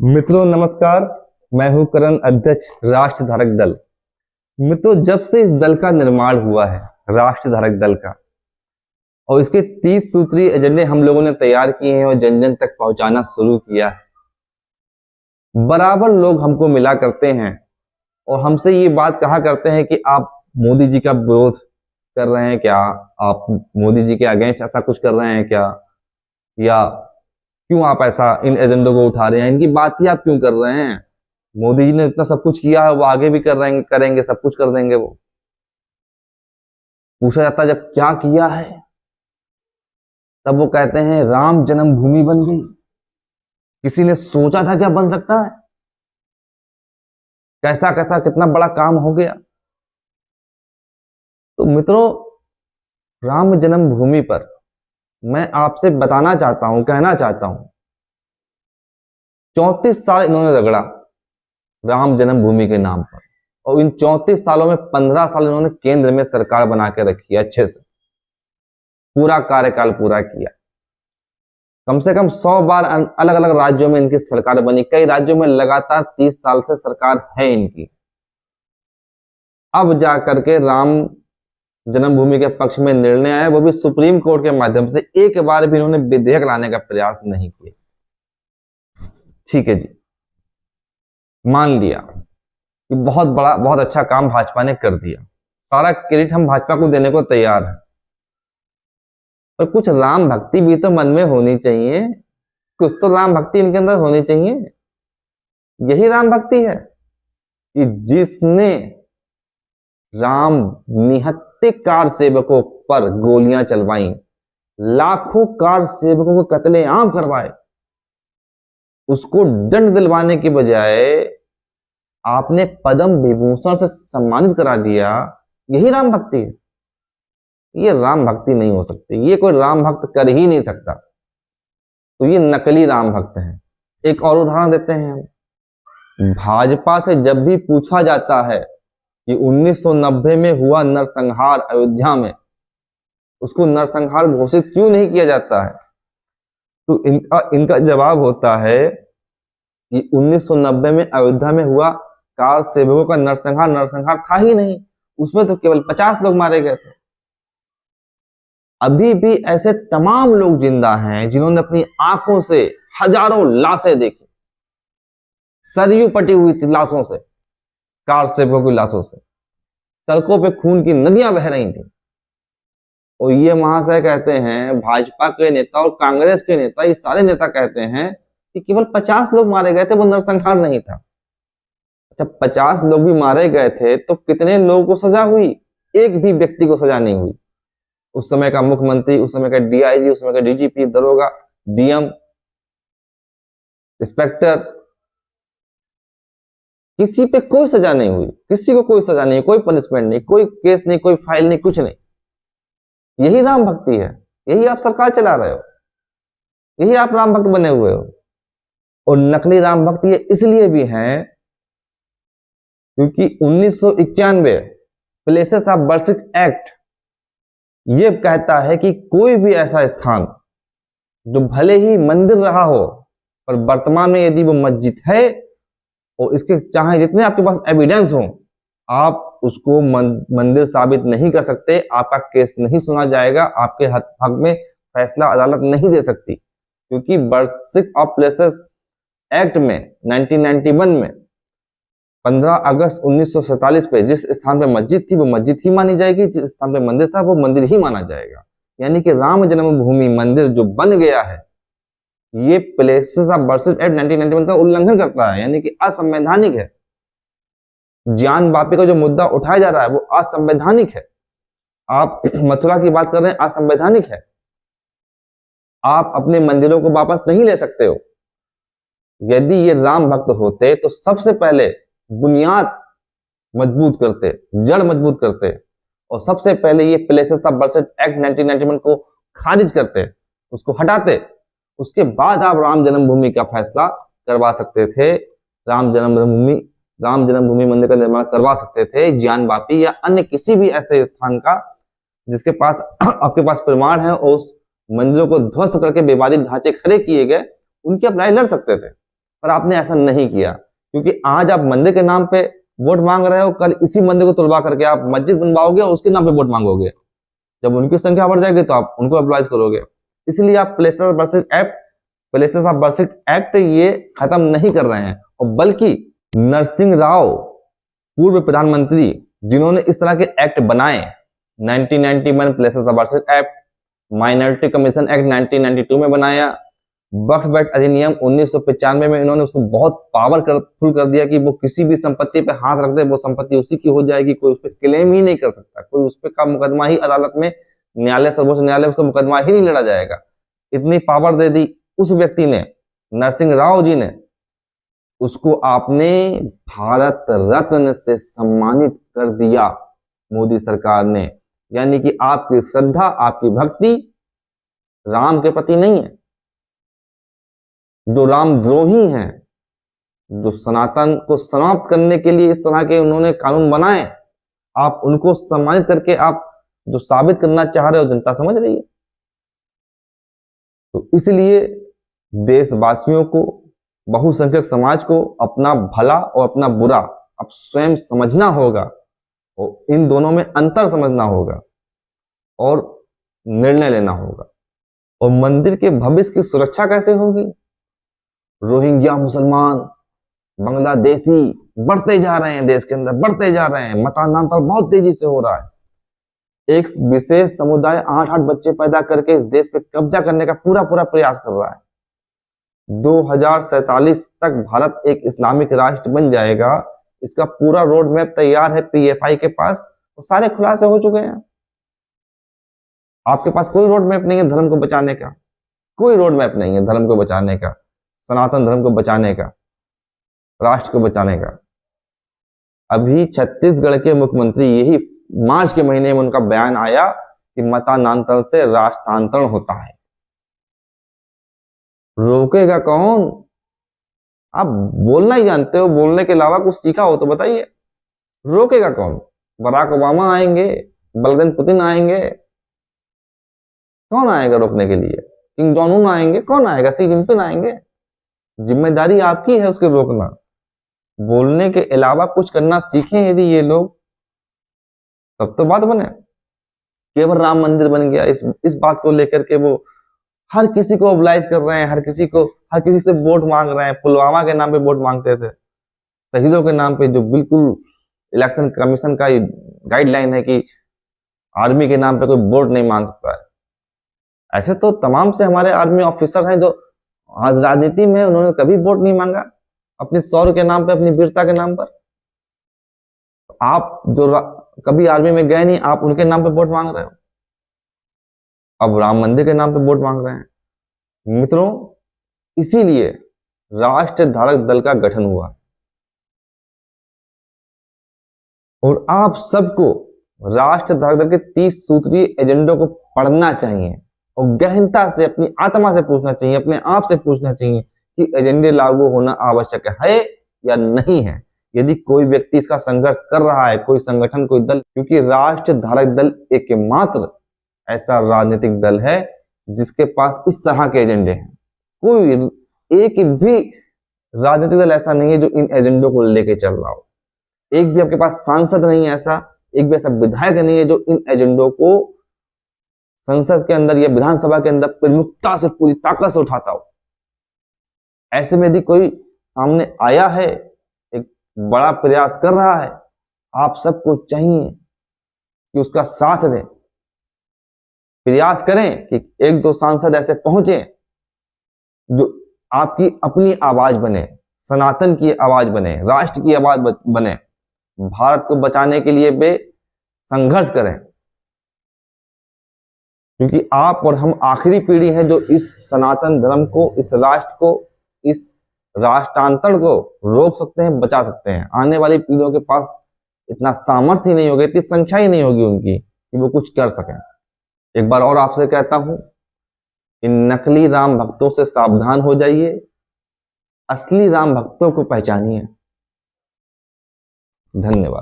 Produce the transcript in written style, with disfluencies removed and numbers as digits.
मित्रों नमस्कार। मैं हूं करण, अध्यक्ष राष्ट्र धारक दल। मित्रों, जब से इस दल का निर्माण हुआ है, राष्ट्र धारक दल का, और इसके 30 सूत्रीय एजेंडे हम लोगों ने तैयार किए हैं और जन जन तक पहुंचाना शुरू किया है। बराबर लोग हमको मिला करते हैं और हमसे ये बात कहा करते हैं कि आप मोदी जी का विरोध कर रहे हैं क्या, आप मोदी जी के अगेंस्ट ऐसा कुछ कर रहे हैं क्या, या क्यों आप ऐसा इन एजेंडों को उठा रहे हैं, इनकी बात ही आप क्यों कर रहे हैं। मोदी जी ने इतना सब कुछ किया है, वो आगे भी कर रहे हैं, करेंगे, सब कुछ कर देंगे। वो पूछा जाता है जब क्या किया है, तब वो कहते हैं राम जन्मभूमि बन गई। किसी ने सोचा था क्या बन सकता है? कैसा कैसा कितना बड़ा काम हो गया। तो मित्रों, राम जन्मभूमि पर मैं आपसे बताना चाहता हूं, कहना चाहता हूं, 34 साल इन्होंने रगड़ा राम जन्मभूमि के नाम पर, और इन 34 सालों में 15 साल इन्होंने केंद्र में सरकार बना के रखी है, अच्छे से पूरा कार्यकाल पूरा किया। कम से कम 100 बार अलग अलग राज्यों में इनकी सरकार बनी, कई राज्यों में लगातार 30 साल से सरकार है इनकी। अब जाकर के राम जन्मभूमि के पक्ष में निर्णय आया, वो भी सुप्रीम कोर्ट के माध्यम से। एक बार भी इन्होंने विधेयक लाने का प्रयास नहीं किया। ठीक है जी, मान लिया कि बहुत बड़ा बहुत अच्छा काम भाजपा ने कर दिया, सारा क्रेडिट हम भाजपा को देने को तैयार हैं, पर कुछ राम भक्ति भी तो मन में होनी चाहिए, कुछ तो राम भक्ति इनके अंदर होनी चाहिए। यही राम भक्ति है कि जिसने राम निहत्थे कार सेवकों पर गोलियां चलवाई, लाखों कार सेवकों को कत्लेआम करवाए, उसको दंड दिलवाने की बजाय आपने पद्म विभूषण से सम्मानित करा दिया। यही राम भक्ति है। ये राम भक्ति नहीं हो सकती, ये कोई राम भक्त कर ही नहीं सकता। तो ये नकली राम भक्त हैं। एक और उदाहरण देते हैं हम। भाजपा से जब भी पूछा जाता है कि 1990 में हुआ नरसंहार अयोध्या में, उसको नरसंहार घोषित क्यों नहीं किया जाता है, तो इनका जवाब होता है कि 1990 में अयोध्या में हुआ कार सेवकों का नरसंहार था ही नहीं, उसमें तो केवल 50 लोग मारे गए थे। अभी भी ऐसे तमाम लोग जिंदा हैं जिन्होंने अपनी आंखों से हजारों लाशें देखी, सरयू पटी हुई थी लाशों से, कार सेवकों की लाशों से, सड़कों पे खून की नदियां बह रही थी। और ये महाशय कहते हैं, भाजपा के नेता और कांग्रेस के नेता, ये सारे नेता कहते हैं कि केवल 50 लोग मारे गए थे, वो नरसंहार नहीं था। अच्छा, 50 लोग भी मारे गए थे तो कितने लोगों को सजा हुई? एक भी व्यक्ति को सजा नहीं हुई। उस समय का मुख्यमंत्री, उस समय का डीआईजी, उस समय का डीजीपी, दरोगा, डीएम, इंस्पेक्टर, किसी पे कोई सजा नहीं हुई, किसी को कोई सजा नहीं, कोई पनिशमेंट नहीं, कोई केस नहीं, कोई फाइल नहीं, कुछ नहीं। यही राम भक्ति है, यही आप सरकार चला रहे हो, यही आप राम भक्त बने हुए हो। और नकली राम भक्त ये इसलिए भी हैं क्योंकि 1991 प्लेसेस ऑफ वर्शिप एक्ट ये कहता है कि कोई भी ऐसा स्थान जो भले ही मंदिर रहा हो, पर वर्तमान में यदि वो मस्जिद है और इसके चाहे जितने आपके पास एविडेंस हो, आप उसको मंदिर साबित नहीं कर सकते, आपका केस नहीं सुना जाएगा, आपके हक में फैसला अदालत नहीं दे सकती। क्योंकि वर्शिप ऑफ प्लेसेस एक्ट में 1991 में 15 अगस्त 1947 पे जिस स्थान पे मस्जिद थी वो मस्जिद ही मानी जाएगी, जिस स्थान पे मंदिर था वो मंदिर ही माना जाएगा। यानी कि राम जन्मभूमि मंदिर जो बन गया है, ये प्लेसेस ऑफ वर्शिप एक्ट 1991 का उल्लंघन करता है, यानी कि असंवैधानिक है। ज्ञान वापी का जो मुद्दा उठाया जा रहा है वो असंवैधानिक है। आप मथुरा की बात कर रहे हैं, असंवैधानिक है। आप अपने मंदिरों को वापस नहीं ले सकते हो। यदि ये राम भक्त होते तो सबसे पहले बुनियाद मजबूत करते, जड़ मजबूत करते, और सबसे पहले ये प्लेसेस ऑफ वर्शिप एक्ट 1991 को खारिज करते, उसको हटाते। उसके बाद आप राम जन्मभूमि का फैसला करवा सकते थे, राम जन्मभूमि मंदिर का निर्माण करवा सकते थे, ज्ञान वापी या अन्य किसी भी ऐसे स्थान का जिसके पास आपके पास प्रमाण है और उस मंदिरों को ध्वस्त करके विवादित ढांचे खड़े किए गए, उनकी आप लड़ाई लड़ सकते थे। पर आपने ऐसा नहीं किया, क्योंकि आज आप मंदिर के नाम पे वोट मांग रहे हो, कल इसी मंदिर को तुड़वा करके आप मस्जिद बनवाओगे और उसके नाम पे वोट मांगोगे। जब उनकी संख्या बढ़ जाएगी तो आप उनको अप्लाई करोगे। इसलिए आप प्लेसेस ऑफ वर्शिप एक्ट ये खत्म नहीं कर रहे हैं, और बल्कि नरसिंह राव पूर्व प्रधानमंत्री जिन्होंने इस तरह के एक्ट बनाए, 1991 places of worship act, minority commission act 1992 में बनाया, वक्फ बोर्ड अधिनियम 1995 में इन्होंने उसको बहुत पावरफुल कर दिया कि वो किसी भी संपत्ति पे हाथ रख दे वो संपत्ति उसी की हो जाएगी, कोई उस पर क्लेम ही नहीं कर सकता, कोई उस पर का मुकदमा ही अदालत में, न्यायालय, सर्वोच्च न्यायालय में उसका मुकदमा ही नहीं लड़ा जाएगा। इतनी पावर दे दी उस व्यक्ति ने, नरसिंह राव जी ने। उसको आपने भारत रत्न से सम्मानित कर दिया मोदी सरकार ने। यानी कि आपकी श्रद्धा, आपकी भक्ति राम के प्रति नहीं है। जो रामद्रोही हैं, जो सनातन को समाप्त करने के लिए इस तरह के उन्होंने कानून बनाए, आप उनको सम्मानित करके आप जो साबित करना चाह रहे हो जनता समझ रही है। तो इसलिए देशवासियों को, बहुसंख्यक समाज को अपना भला और अपना बुरा अब स्वयं समझना होगा, और इन दोनों में अंतर समझना होगा और निर्णय लेना होगा। और मंदिर के भविष्य की सुरक्षा कैसे होगी? रोहिंग्या मुसलमान, बांग्लादेशी बढ़ते जा रहे हैं, देश के अंदर बढ़ते जा रहे हैं, मतांतर बहुत तेजी से हो रहा है। एक विशेष समुदाय 8-8 बच्चे पैदा करके इस देश पे कब्जा करने का पूरा प्रयास कर रहा है। 2047 तक भारत एक इस्लामिक राष्ट्र बन जाएगा, इसका पूरा रोड मैप तैयार है पीएफआई के पास, तो सारे खुलासे हो चुके हैं। आपके पास कोई रोड मैप नहीं है धर्म को बचाने का, कोई रोड मैप नहीं है धर्म को बचाने का, सनातन धर्म को बचाने का, राष्ट्र को बचाने का। अभी छत्तीसगढ़ के मुख्यमंत्री, यही मार्च के महीने में उनका बयान आया कि मतांतर से राष्ट्रांतरण होता है। रोकेगा कौन? आप बोलना ही जानते हो, बोलने के अलावा कुछ सीखा हो तो बताइए। रोकेगा कौन? बराक ओबामा आएंगे, व्लादिमीर पुतिन आएंगे, कौन आएगा रोकने के लिए? किंग जॉन उन आएंगे, कौन आएगा? शी जिनपिंग आएंगे। जिम्मेदारी आपकी है उसके रोकना। बोलने के अलावा कुछ करना सीखें यदि ये लोग, तब तो बात बने। केवल राम मंदिर बन गया, इस बात को लेकर के वो हर किसी को ओबलाइज कर रहे हैं, हर किसी से वोट मांग रहे हैं। पुलवामा के नाम पे वोट मांगते थे, शहीदों के नाम पे, जो बिल्कुल इलेक्शन कमीशन का गाइडलाइन है कि आर्मी के नाम पे कोई वोट नहीं मांग सकता है। ऐसे तो तमाम से हमारे आर्मी ऑफिसर हैं जो आज राजनीति में, उन्होंने कभी वोट नहीं मांगा अपने शौर्य के नाम पे, अपनी वीरता के नाम पर। आप जो कभी आर्मी में गए नहीं, आप उनके नाम पे वोट मांग रहे हो, अब राम मंदिर के नाम पे वोट मांग रहे हैं। मित्रों, इसीलिए राष्ट्र धारक दल का गठन हुआ, और आप सबको राष्ट्र धारक दल के 30 सूत्रीय एजेंडों को पढ़ना चाहिए और गहनता से अपनी आत्मा से पूछना चाहिए, अपने आप से पूछना चाहिए कि एजेंडे लागू होना आवश्यक है या नहीं है। यदि कोई व्यक्ति इसका संघर्ष कर रहा है, कोई संगठन, कोई दल, क्योंकि राष्ट्र धारक दल एकमात्र ऐसा राजनीतिक दल है जिसके पास इस तरह के एजेंडे हैं। कोई एक भी राजनीतिक दल ऐसा नहीं है जो इन एजेंडों को लेके चल रहा हो। एक भी आपके पास सांसद नहीं है ऐसा, एक भी ऐसा विधायक नहीं है जो इन एजेंडों को संसद के अंदर या विधानसभा के अंदर प्रमुखता से, पूरी ताकत से उठाता हो। ऐसे में यदि कोई सामने आया है, एक बड़ा प्रयास कर रहा है, आप सबको चाहिए कि उसका साथ दें, प्रयास करें कि 1-2 सांसद ऐसे पहुंचे जो आपकी अपनी आवाज बने, सनातन की आवाज बने, राष्ट्र की आवाज बने, भारत को बचाने के लिए वे संघर्ष करें। क्योंकि आप और हम आखिरी पीढ़ी है जो इस सनातन धर्म को, इस राष्ट्र को, इस राष्ट्रांतरण को रोक सकते हैं, बचा सकते हैं। आने वाली पीढ़ियों के पास इतना सामर्थ्य ही नहीं होगा, इतनी संख्या ही नहीं होगी उनकी कि वो कुछ कर सकें। एक बार और आपसे कहता हूं, इन नकली राम भक्तों से सावधान हो जाइए, असली राम भक्तों को पहचानिए। धन्यवाद।